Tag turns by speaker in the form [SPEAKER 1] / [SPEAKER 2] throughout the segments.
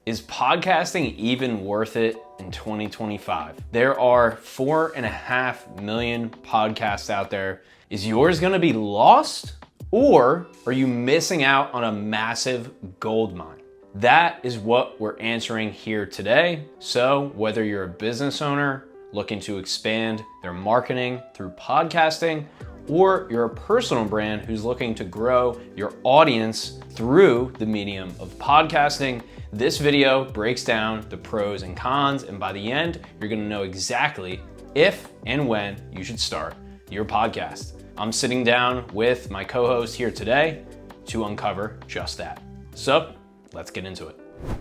[SPEAKER 1] Is podcasting even worth it in 2025? There are 4.5 million podcasts out there. Is yours gonna be lost, or are you missing out on a massive gold mine? That is what we're answering here today. So whether you're a business owner looking to expand their marketing through podcasting, or you're a personal brand who's looking to grow your audience through the medium of podcasting, this video breaks down the pros and cons, and by the end, you're gonna know exactly if and when you should start your podcast. I'm sitting down with my co-host here today to uncover just that. So let's get into it.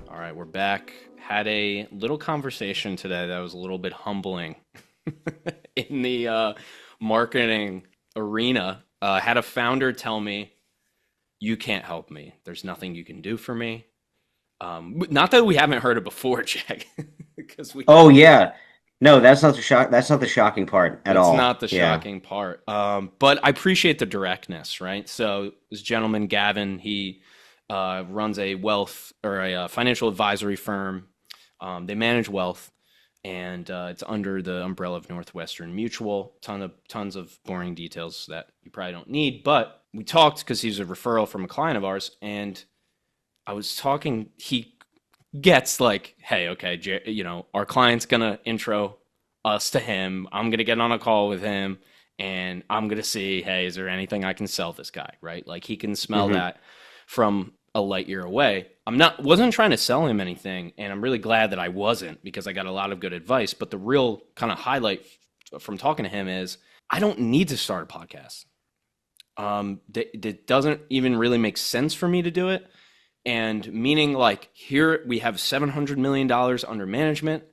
[SPEAKER 1] All right, we're back. Had a little conversation today that was a little bit humbling in the marketing arena. Had a founder tell me, "You can't help me. There's nothing you can do for me." Not that we haven't heard it before, Jack, because we.
[SPEAKER 2] Oh yeah, no, that's not the shock. That's not the shocking part at all.
[SPEAKER 1] It's not the
[SPEAKER 2] Yeah.
[SPEAKER 1] shocking part. But I appreciate the directness, right? So this gentleman, Gavin, he runs a wealth or a financial advisory firm. They manage wealth, and it's under the umbrella of Northwestern Mutual. Tons of boring details that you probably don't need. But we talked because he's a referral from a client of ours, and I was talking. He gets like, hey, okay, our client's gonna intro us to him. I'm gonna get on a call with him, and I'm gonna see, hey, is there anything I can sell this guy, right? Like he can smell that from a light year away. Wasn't trying to sell him anything, and I'm really glad that I wasn't, because I got a lot of good advice. But the real kind of highlight from talking to him is I don't need to start a podcast. It doesn't even really make sense for me to do it. And meaning, like, here we have $700 million under management.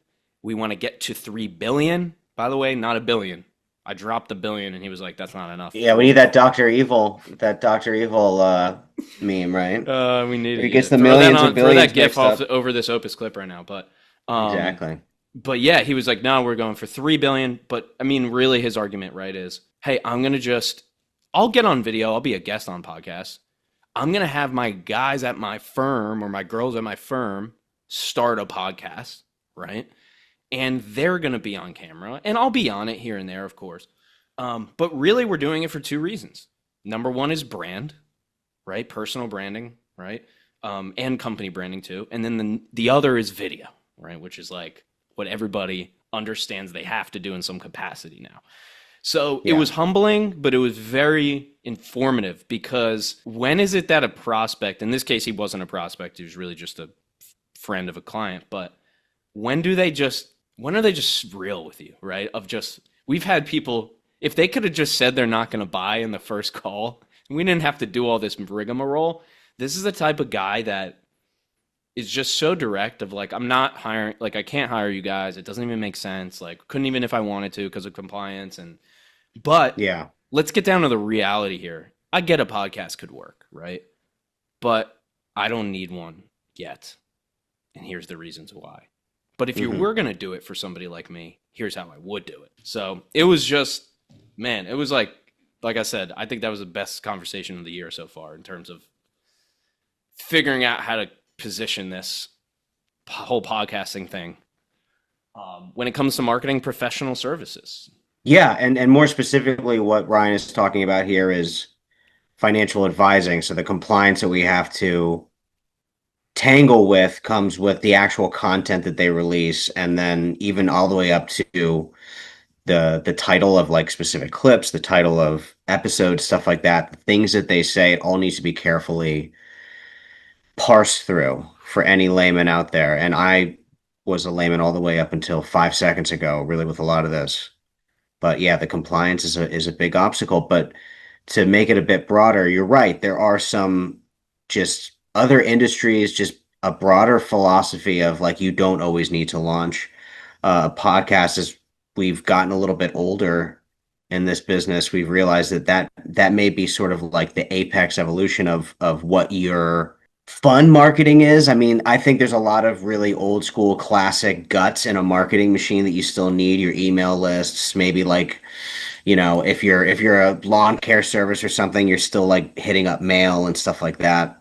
[SPEAKER 1] We want to get to 3 billion. By the way, not a billion. I dropped the billion, and he was like, "That's not enough."
[SPEAKER 2] Yeah, we need that Dr. Evil meme, right?
[SPEAKER 1] We need
[SPEAKER 2] He
[SPEAKER 1] it.
[SPEAKER 2] gif
[SPEAKER 1] Yeah.
[SPEAKER 2] and
[SPEAKER 1] Throw
[SPEAKER 2] billions
[SPEAKER 1] that GIF
[SPEAKER 2] mixed
[SPEAKER 1] off
[SPEAKER 2] up.
[SPEAKER 1] over this Opus clip right now. But
[SPEAKER 2] Exactly.
[SPEAKER 1] but yeah, he was like, "No, we're going for 3 billion." But I mean, really, his argument, right, is, "Hey, I'll get on video. I'll be a guest on podcasts. I'm gonna have my guys at my firm or my girls at my firm start a podcast, right? And they're gonna be on camera, and I'll be on it here and there, of course. But really, we're doing it for 2 reasons. Number one is brand, right? Personal branding, right? And company branding too. And then the other is video, right? Which is like what everybody understands they have to do in some capacity now. So it was humbling, but it was very informative, because when is it that a prospect, in this case, he wasn't a prospect, he was really just a friend of a client, but when are they just real with you, right? We've had people, if they could have just said they're not going to buy in the first call, we didn't have to do all this rigmarole. This is the type of guy that is just so direct of like, I'm not hiring, like I can't hire you guys. It doesn't even make sense. Like couldn't even if I wanted to because of compliance. But
[SPEAKER 2] Yeah.
[SPEAKER 1] let's get down to the reality here. I get a podcast could work, right? But I don't need one yet. And here's the reasons why. But if you were going to do it for somebody like me, here's how I would do it. So it was just, man, it was like I said, I think that was the best conversation of the year so far in terms of figuring out how to position this whole podcasting thing when it comes to marketing professional services.
[SPEAKER 2] Yeah, and more specifically, what Ryan is talking about here is financial advising. So the compliance that we have to tangle with comes with the actual content that they release, and then even all the way up to the title of like specific clips, the title of episodes, stuff like that. The things that they say, it all needs to be carefully parsed through for any layman out there. And I was a layman all the way up until 5 seconds ago, really, with a lot of this. But yeah, the compliance is a big obstacle. But to make it a bit broader, you're right. There are some just other industries, just a broader philosophy of like you don't always need to launch a podcast. As we've gotten a little bit older in this business, we've realized that may be sort of like the apex evolution of what your fun marketing is. I mean, I think there's a lot of really old school classic guts in a marketing machine that you still need, your email lists, maybe like, if you're a lawn care service or something, you're still like hitting up mail and stuff like that.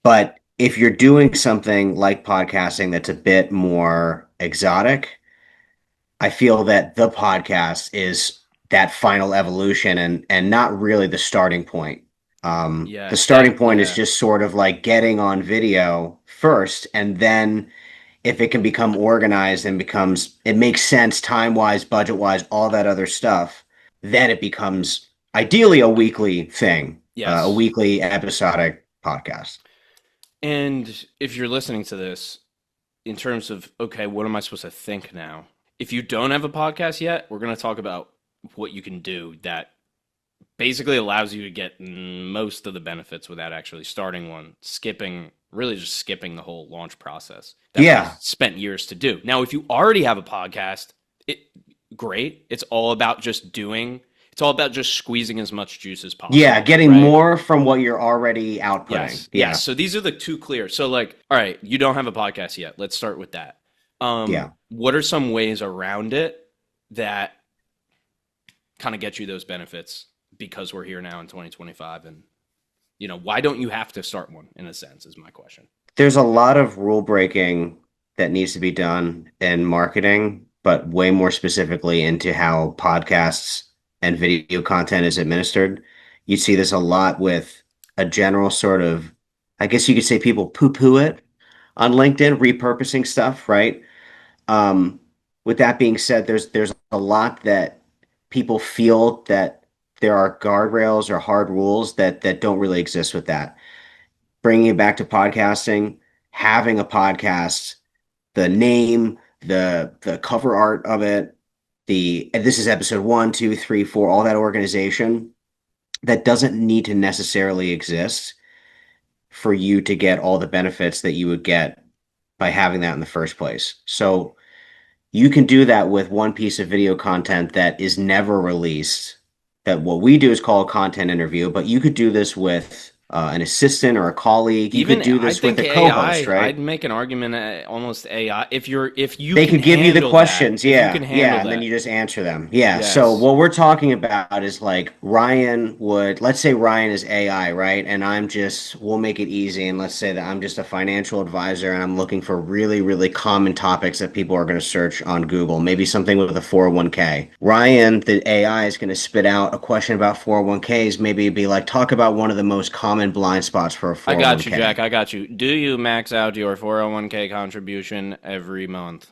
[SPEAKER 2] But if you're doing something like podcasting that's a bit more exotic, I feel that the podcast is that final evolution and not really the starting point. The
[SPEAKER 1] Yes,
[SPEAKER 2] starting point is
[SPEAKER 1] yeah.
[SPEAKER 2] just sort of like getting on video first, and then if it can become organized and becomes it makes sense time wise, budget wise, all that other stuff, then it becomes ideally a weekly thing, a
[SPEAKER 1] Yes.
[SPEAKER 2] weekly episodic podcast.
[SPEAKER 1] And if you're listening to this in terms of, okay, what am I supposed to think now? If you don't have a podcast yet, we're going to talk about what you can do that basically allows you to get most of the benefits without actually starting one, really just skipping the whole launch process that we
[SPEAKER 2] Yeah,
[SPEAKER 1] spent years to do. Now, if you already have a podcast, it great. It's all about just squeezing as much juice as
[SPEAKER 2] yeah,
[SPEAKER 1] possible,
[SPEAKER 2] getting
[SPEAKER 1] right?
[SPEAKER 2] more from what you're already outputting.
[SPEAKER 1] Yes, yes.
[SPEAKER 2] Yeah,
[SPEAKER 1] So these are the two clear. So like, all right, you don't have a podcast yet. Let's start with that.
[SPEAKER 2] yeah.
[SPEAKER 1] What are some ways around it that kind of get you those benefits because we're here now in 2025 and why don't you have to start one in a sense is my question.
[SPEAKER 2] There's a lot of rule breaking that needs to be done in marketing, but way more specifically into how podcasts and video content is administered. You see this a lot with a general sort of, I guess you could say people poo-poo it on LinkedIn, repurposing stuff, right? Um, with that being said, there's a lot that people feel that there are guardrails or hard rules that don't really exist with that. Bringing it back to podcasting, having a podcast, the name, the cover art of it, the and this is episode one, two, three, four, all that organization that doesn't need to necessarily exist for you to get all the benefits that you would get by having that in the first place. So you can do that with one piece of video content that is never released. That what we do is call a content interview, but you could do this with an assistant or a colleague. You
[SPEAKER 1] Even
[SPEAKER 2] could do
[SPEAKER 1] I
[SPEAKER 2] this with
[SPEAKER 1] think
[SPEAKER 2] a co-host,
[SPEAKER 1] AI, I'd
[SPEAKER 2] right?
[SPEAKER 1] make an argument almost AI if you
[SPEAKER 2] They
[SPEAKER 1] can
[SPEAKER 2] could give you the
[SPEAKER 1] handle that.
[SPEAKER 2] questions,
[SPEAKER 1] If you can
[SPEAKER 2] yeah,
[SPEAKER 1] handle
[SPEAKER 2] yeah, and then
[SPEAKER 1] that.
[SPEAKER 2] you just answer them. Yeah. So
[SPEAKER 1] Yes.
[SPEAKER 2] what we're talking about is like Ryan would, let's say Ryan is AI, right? And we'll make it easy and let's say that I'm just a financial advisor and I'm looking for really, really common topics that people are going to search on Google, maybe something with a 401k. Ryan, the AI is going to spit out a question about 401ks, maybe it'd be like, talk about one of the most common blind spots for a
[SPEAKER 1] I got you,
[SPEAKER 2] 401k.
[SPEAKER 1] Jack. I got you. Do you max out your 401k contribution every month?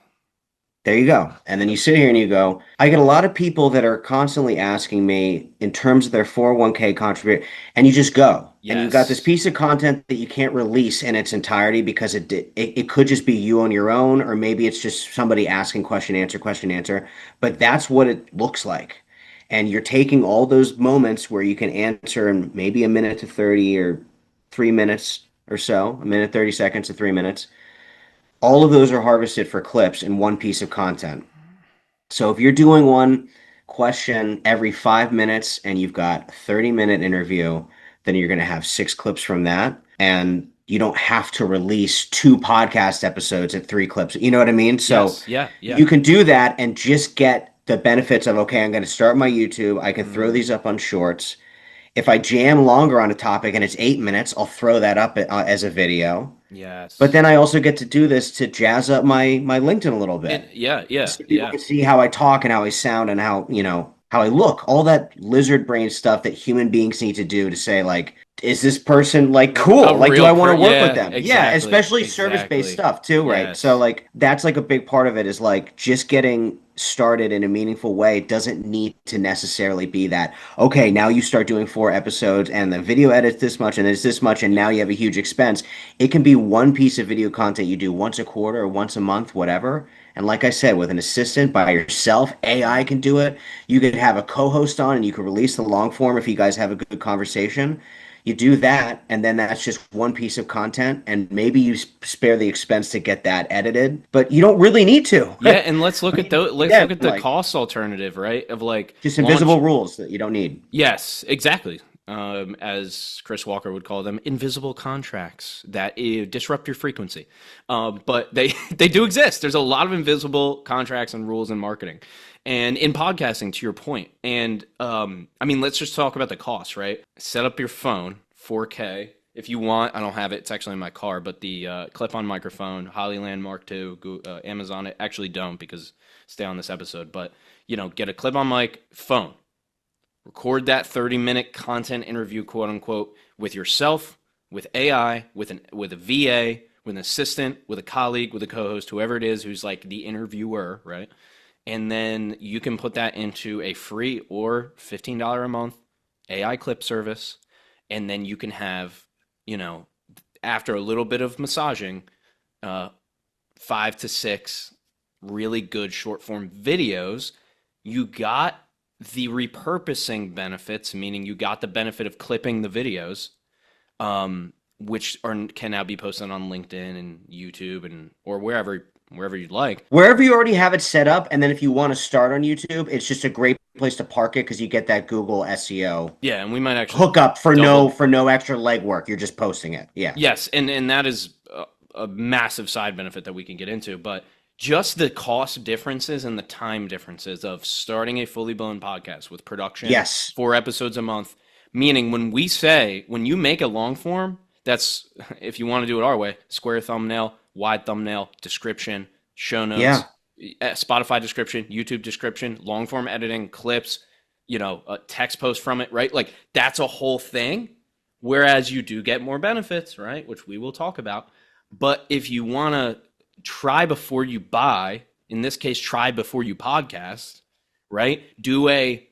[SPEAKER 2] There you go. And then you sit here and you go, I get a lot of people that are constantly asking me in terms of their 401k contribute, and you just go. And you've got this
[SPEAKER 1] Yes.
[SPEAKER 2] piece of content that you can't release in its entirety because it could just be you on your own, or maybe it's just somebody asking question, answer. But that's what it looks like. And you're taking all those moments where you can answer in maybe a minute to 30 or 3 minutes or so, a minute, 30 seconds to 3 minutes. All of those are harvested for clips in one piece of content. So if you're doing one question every 5 minutes and you've got a 30-minute interview, then you're going to have 6 clips from that. And you don't have to release 2 podcast episodes at 3 clips. You know what I mean? So
[SPEAKER 1] Yes. Yeah. Yeah.
[SPEAKER 2] you can do that and just get the benefits of, okay, I'm going to start my YouTube. I can throw
[SPEAKER 1] Mm,
[SPEAKER 2] these up on shorts. If I jam longer on a topic and it's 8 minutes, I'll throw that up as a video. But
[SPEAKER 1] yes.
[SPEAKER 2] then I also get to do this to jazz up my LinkedIn a little bit
[SPEAKER 1] Yeah. Yeah.
[SPEAKER 2] so people
[SPEAKER 1] Yeah.
[SPEAKER 2] can see how I talk and how I sound and how I look. All that lizard brain stuff that human beings need to do to say like, is this person like
[SPEAKER 1] A
[SPEAKER 2] cool? Like, do
[SPEAKER 1] real
[SPEAKER 2] I want to work with
[SPEAKER 1] Yeah.
[SPEAKER 2] them? Yeah,
[SPEAKER 1] Exactly.
[SPEAKER 2] especially service-based
[SPEAKER 1] Exactly.
[SPEAKER 2] stuff too, right? So
[SPEAKER 1] Yes.
[SPEAKER 2] like that's like a big part of it is like just getting started in a meaningful way doesn't need to necessarily be that, okay, now you start doing 4 episodes and the video edits this much and it's this much and now you have a huge expense. It can be one piece of video content you do once a quarter or once a month, whatever. And like I said, with an assistant by yourself, AI can do it. You could have a co-host on and you could release the long form if you guys have a good conversation. You do that, and then that's just one piece of content, and maybe you spare the expense to get that edited, but you don't really need to.
[SPEAKER 1] Yeah, and let's look at let's
[SPEAKER 2] Again,
[SPEAKER 1] look at the
[SPEAKER 2] like
[SPEAKER 1] cost alternative, right? Of like
[SPEAKER 2] just
[SPEAKER 1] launch.
[SPEAKER 2] invisible rules that you don't need.
[SPEAKER 1] Yes, exactly. As Chris Walker would call them, invisible contracts that disrupt your frequency. But they they do exist. There's a lot of invisible contracts and rules in marketing, and in podcasting. To your point, and I mean, let's just talk about the cost, right? Set up your phone, 4K. If you want, I don't have it. It's actually in my car, but the clip-on microphone, Hollyland Mark II, Amazon. I actually don't because stay on this episode. But get a clip-on mic, phone, record that 30-minute content interview, quote unquote, with yourself, with AI, with a VA, with an assistant, with a colleague, with a co-host, whoever it is who's like the interviewer, right? And then you can put that into a free or $15 a month AI clip service, and then you can have, after a little bit of massaging, 5 to 6 really good short form videos. You got the repurposing benefits, meaning you got the benefit of clipping the videos, which can now be posted on LinkedIn and YouTube or wherever you'd like.
[SPEAKER 2] Wherever you already have it set up, and then if you want to start on YouTube, it's just a great place to park it because you get that Google SEO
[SPEAKER 1] Yeah, and we might actually
[SPEAKER 2] hook up for no extra legwork. You're just posting it. Yeah.
[SPEAKER 1] Yes, and that is a massive side benefit that we can get into, but just the cost differences and the time differences of starting a fully blown podcast with production,
[SPEAKER 2] yes,
[SPEAKER 1] 4 episodes a month, meaning when you make a long form, that's, if you want to do it our way, square thumbnail, wide thumbnail, description, show notes, Spotify description, YouTube description, long form editing, clips, a text post from it, right? Like that's a whole thing. Whereas you do get more benefits, right? Which we will talk about. But if you want to try before you buy, in this case, try before you podcast, right? Do a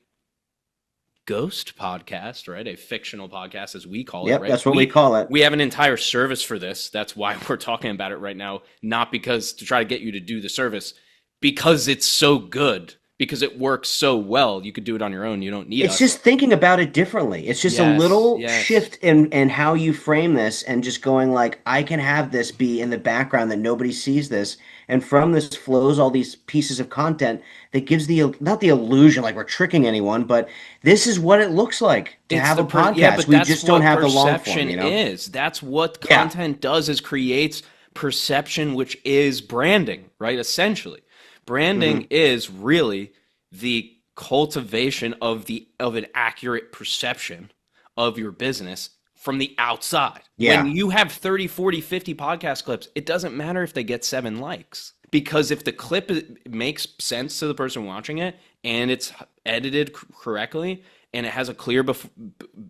[SPEAKER 1] ghost podcast, right? A fictional podcast, as we call it, right?
[SPEAKER 2] That's what we call it.
[SPEAKER 1] We have an entire service for this. That's why we're talking about it right now. Not because to try to get you to do the service, because it's so good, because it works so well. You could do it on your own. You don't need us.
[SPEAKER 2] It's just thinking about it differently. It's just a little shift in how you frame this, and just going like, I can have this be in the background that nobody sees this. And from this flows all these pieces of content that gives not the illusion like we're tricking anyone, but this is what it looks like to have a podcast.
[SPEAKER 1] Yeah, but
[SPEAKER 2] we just don't have the long form,
[SPEAKER 1] That's what content does, is creates perception, which is branding, right? Essentially. Branding is really the cultivation of an accurate perception of your business from the outside.
[SPEAKER 2] Yeah.
[SPEAKER 1] When you have 30, 40, 50 podcast clips, it doesn't matter if they get 7 likes. Because if the clip makes sense to the person watching it and it's edited correctly and it has a clear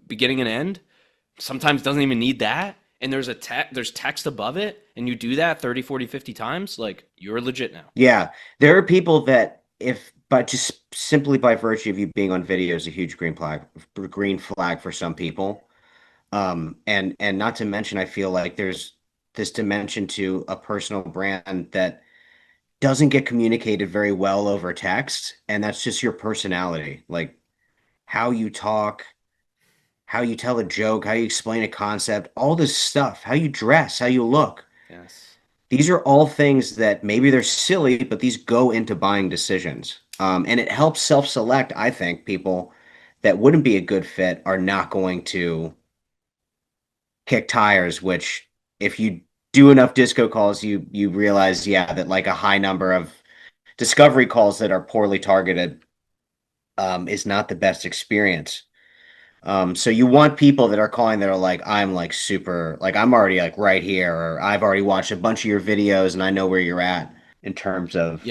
[SPEAKER 1] beginning and end, sometimes doesn't even need that. And there's text above it, and you do that 30, 40, 50 times, like, you're legit now.
[SPEAKER 2] Yeah. There are people that but just simply by virtue of you being on video is a huge green flag for some people. And not to mention, I feel like there's this dimension to a personal brand that doesn't get communicated very well over text. And that's just your personality, like how you talk, how you tell a joke, how you explain a concept, all this stuff, how you dress, how you look.
[SPEAKER 1] Yes.
[SPEAKER 2] These are all things that maybe they're silly, but these go into buying decisions. And it helps self-select. I think people that wouldn't be a good fit are not going to kick tires, which if you do enough disco calls, you realize, that like a high number of discovery calls that are poorly targeted is not the best experience. So you want people that are calling that are like, I'm like super, like I'm already like right here, or I've already watched a bunch of your videos and I know where you're at in terms of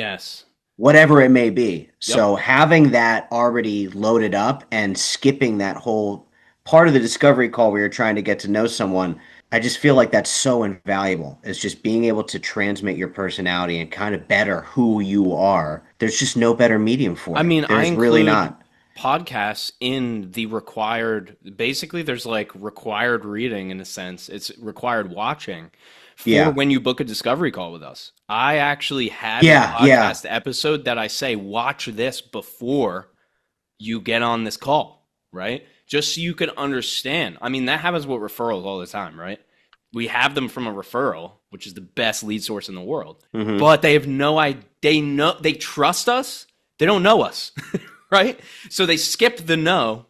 [SPEAKER 2] whatever it may be. Yep. So having that already loaded up and skipping that whole part of the discovery call where you're trying to get to know someone, I just feel like that's so invaluable. It's just being able to transmit your personality and kind of better who you are. There's just no better medium for it.
[SPEAKER 1] I mean,
[SPEAKER 2] there's really not.
[SPEAKER 1] Podcasts in the required, basically there's like required reading in a sense. It's required watching for when you book a discovery call with us. I actually have a podcast episode that I say, watch this before you get on this call, right? Just so you can understand. I mean, that happens with referrals all the time, right? We have them from a referral, which is the best lead source in the world. Mm-hmm. But they have no idea. They trust us. They don't know us. Right? So they skipped the know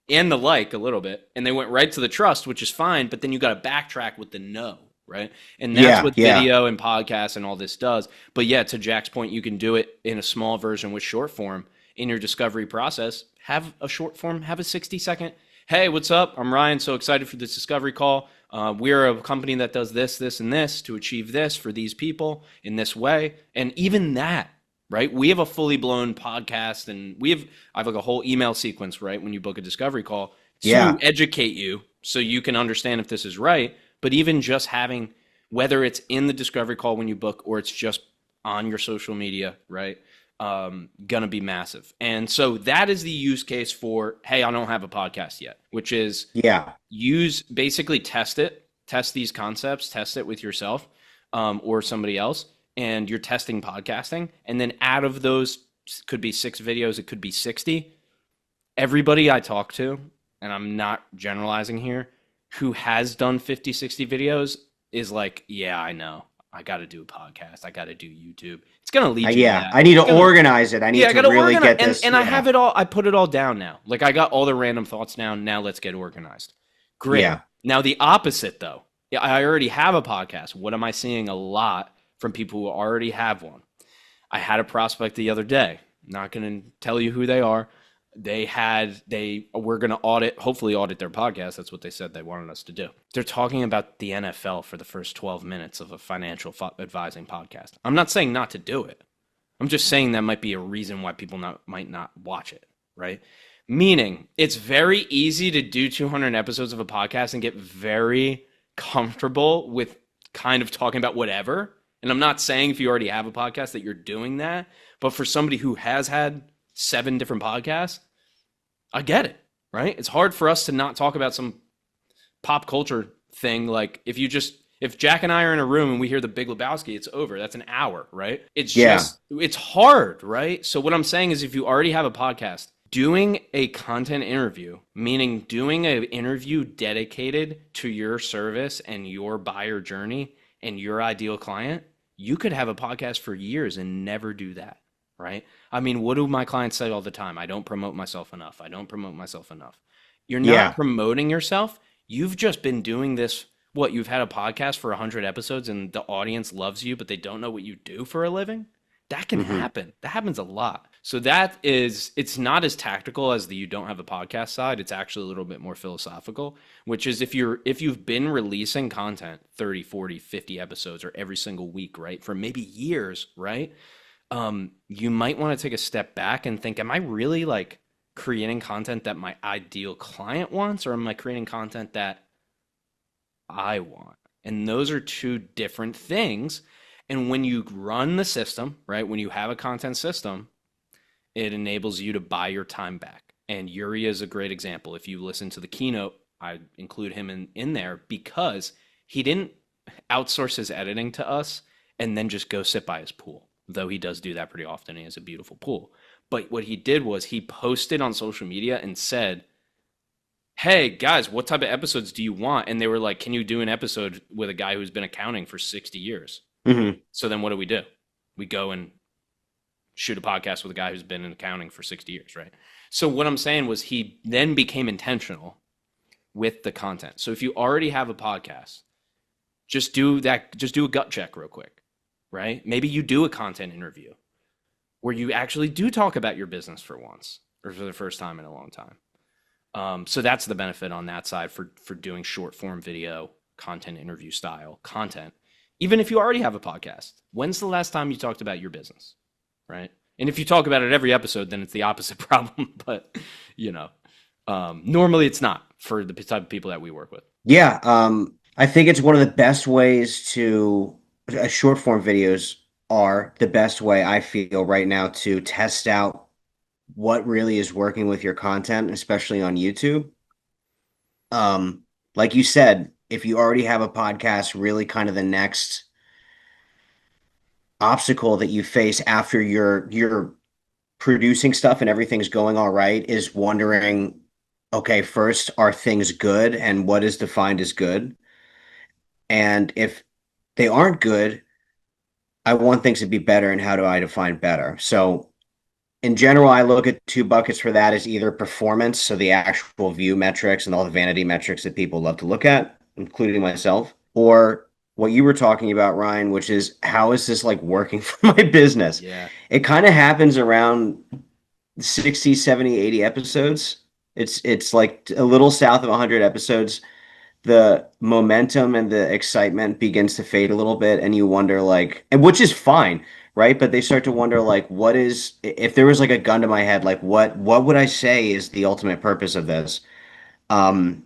[SPEAKER 1] and the like a little bit, and they went right to the trust, which is fine, but then you got to backtrack with the no, right? And that's what video and podcasts and all this does. But to Jack's point, you can do it in a small version with short form in your discovery process. Have a short form, have a 60-second, Hey, what's up? I'm Ryan. So excited for this discovery call. We're a company that does this, this, and this to achieve this for these people in this way. And even that, right? We have a fully blown podcast and I have like a whole email sequence, right? When you book a discovery call to
[SPEAKER 2] Yeah.
[SPEAKER 1] educate you so you can understand if this is right. But even just having, whether it's in the discovery call when you book or it's just on your social media, right? Gonna be massive. And so that is the use case for, hey, I don't have a podcast yet, which is
[SPEAKER 2] Yeah.
[SPEAKER 1] basically test these concepts, test it with yourself or somebody else, and you're testing podcasting. And then out of those, could be 6 videos, it could be 60. Everybody I talk to, and I'm not generalizing here, who has done 50, 60 videos is like, yeah, I know. I got to do a podcast. I got to do YouTube. It's going to lead you to
[SPEAKER 2] Yeah.
[SPEAKER 1] that.
[SPEAKER 2] I need to
[SPEAKER 1] It's gonna,
[SPEAKER 2] organize it. I
[SPEAKER 1] yeah,
[SPEAKER 2] need
[SPEAKER 1] I
[SPEAKER 2] to
[SPEAKER 1] got to
[SPEAKER 2] really
[SPEAKER 1] organize,
[SPEAKER 2] get this.
[SPEAKER 1] and I
[SPEAKER 2] Yeah.
[SPEAKER 1] have it all. I put it all down now. Like I got all the random thoughts down. Now let's get organized. Great.
[SPEAKER 2] Yeah.
[SPEAKER 1] Now the opposite though. Yeah, I already have a podcast. What am I seeing a lot from people who already have one? I had a prospect the other day. Not going to tell you who they are. They were going to hopefully audit their podcast. That's what they said they wanted us to do. They're talking about the NFL for the first 12 minutes of a financial advising podcast. I'm not saying not to do it. I'm just saying that might be a reason why people might not watch it, right? Meaning, it's very easy to do 200 episodes of a podcast and get very comfortable with kind of talking about whatever. And I'm not saying if you already have a podcast that you're doing that, but for somebody who has had 7 different podcasts, I get it, right? It's hard for us to not talk about some pop culture thing. Like if Jack and I are in a room and we hear the Big Lebowski, it's over. That's an hour, right?
[SPEAKER 2] Yeah.
[SPEAKER 1] It's hard, right? So what I'm saying is if you already have a podcast, doing a content interview, meaning doing an interview dedicated to your service and your buyer journey and your ideal client, you could have a podcast for years and never do that, right? I mean, what do my clients say all the time? I don't promote myself enough. I don't promote myself enough. You're not
[SPEAKER 2] Yeah.
[SPEAKER 1] promoting yourself. You've just been doing this. What, you've had a podcast for 100 episodes and the audience loves you, but they don't know what you do for a living? That can
[SPEAKER 2] Hmm.
[SPEAKER 1] happen. That happens a lot. So it's not as tactical as the you don't have a podcast side. It's actually a little bit more philosophical, which is if you've been releasing content 30, 40, 50 episodes or every single week, right? For maybe years, right? You might want to take a step back and think, am I really like creating content that my ideal client wants, or am I creating content that I want? And those are two different things. And when you run the system, right, when you have a content system, it enables you to buy your time back. And Yuri is a great example. If you listen to the keynote, I include him in there because he didn't outsource his editing to us and then just go sit by his pool, though he does do that pretty often. He has a beautiful pool. But what he did was he posted on social media and said, hey, guys, what type of episodes do you want? And they were like, can you do an episode with a guy who's been accounting for 60 years?
[SPEAKER 2] Hmm.
[SPEAKER 1] So then what do? We go and shoot a podcast with a guy who's been in accounting for 60 years, right? So what I'm saying was he then became intentional with the content. So if you already have a podcast, just do a gut check real quick, right? Maybe you do a content interview where you actually do talk about your business for once or for the first time in a long time. So that's the benefit on that side for doing short form video content interview style content. Even if you already have a podcast, when's the last time you talked about your business, right? And if you talk about it every episode, then it's the opposite problem. But, normally it's not for the type of people that we work with.
[SPEAKER 2] Yeah. I think it's one of the best ways short form videos are the best way I feel right now to test out what really is working with your content, especially on YouTube. Like you said, if you already have a podcast, really kind of the next obstacle that you face after you're producing stuff and everything's going all right is wondering, okay, first, are things good and what is defined as good? And if they aren't good, I want things to be better and how do I define better? So in general, I look at 2 buckets for that as either performance, so the actual view metrics and all the vanity metrics that people love to look at, including myself, or what you were talking about, Ryan, which is how is this like working for my business?
[SPEAKER 1] Yeah.
[SPEAKER 2] It kind of happens around 60, 70, 80 episodes It's like a little south of 100 episodes. The momentum and the excitement begins to fade a little bit, and you wonder like, and which is fine, right? But they start to wonder like, what is if there was like a gun to my head, like what would I say is the ultimate purpose of this? Um,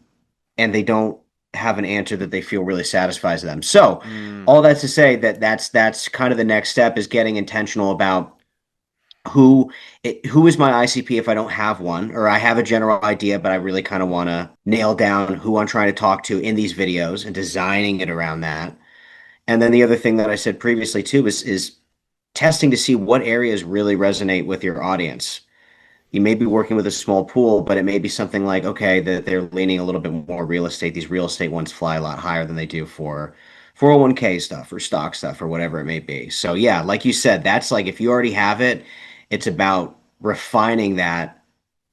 [SPEAKER 2] and they don't have an answer that they feel really satisfies them. So
[SPEAKER 1] Mm,
[SPEAKER 2] all that's to say that that's kind of the next step is getting intentional about who who is my ICP if I don't have one, or I have a general idea, but I really kind of want to nail down who I'm trying to talk to in these videos and designing it around that. And then the other thing that I said previously too is testing to see what areas really resonate with your audience. You may be working with a small pool, but it may be something like, okay, that they're leaning a little bit more real estate. These real estate ones fly a lot higher than they do for 401k stuff or stock stuff or whatever it may be. So yeah, like you said, that's like if you already have it, it's about refining that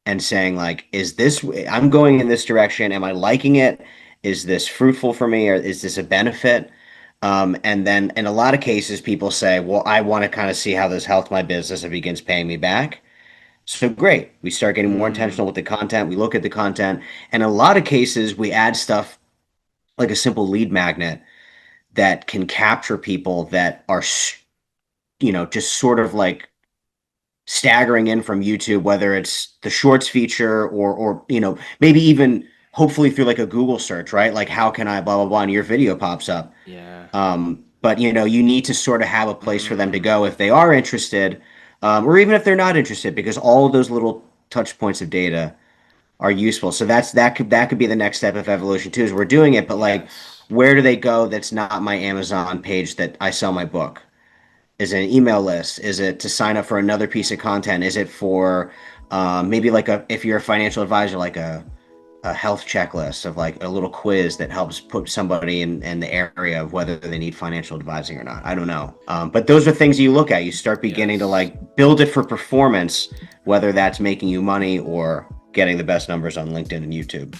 [SPEAKER 2] and saying like, is this, I'm going in this direction. Am I liking it? Is this fruitful for me or is this a benefit? And then in a lot of cases, people say, well, I want to kind of see how this helps my business and begins paying me back. So great. We start getting more
[SPEAKER 1] mm,
[SPEAKER 2] intentional with the content. We look at the content. And in a lot of cases, we add stuff like a simple lead magnet that can capture people that are, just sort of like staggering in from YouTube, whether it's the shorts feature or maybe even hopefully through like a Google search, right? Like how can I blah blah blah and your video pops up.
[SPEAKER 1] yeah.
[SPEAKER 2] But you need to sort of have a place for them to
[SPEAKER 1] Mm,
[SPEAKER 2] go if they are interested, or even if they're not interested, because all of those little touch points of data are useful. So that could be the next step of evolution too, is we're doing it, but like
[SPEAKER 1] yes.
[SPEAKER 2] where do they go that's not my Amazon page that I sell my book? Is it an email list? Is it to sign up for another piece of content? Is it for maybe like if you're a financial advisor, like a health checklist of like a little quiz that helps put somebody in the area of whether they need financial advising or not. I don't know. But those are things you look at. You start beginning to
[SPEAKER 1] Yes.
[SPEAKER 2] like build it for performance, whether that's making you money or getting the best numbers on LinkedIn and YouTube.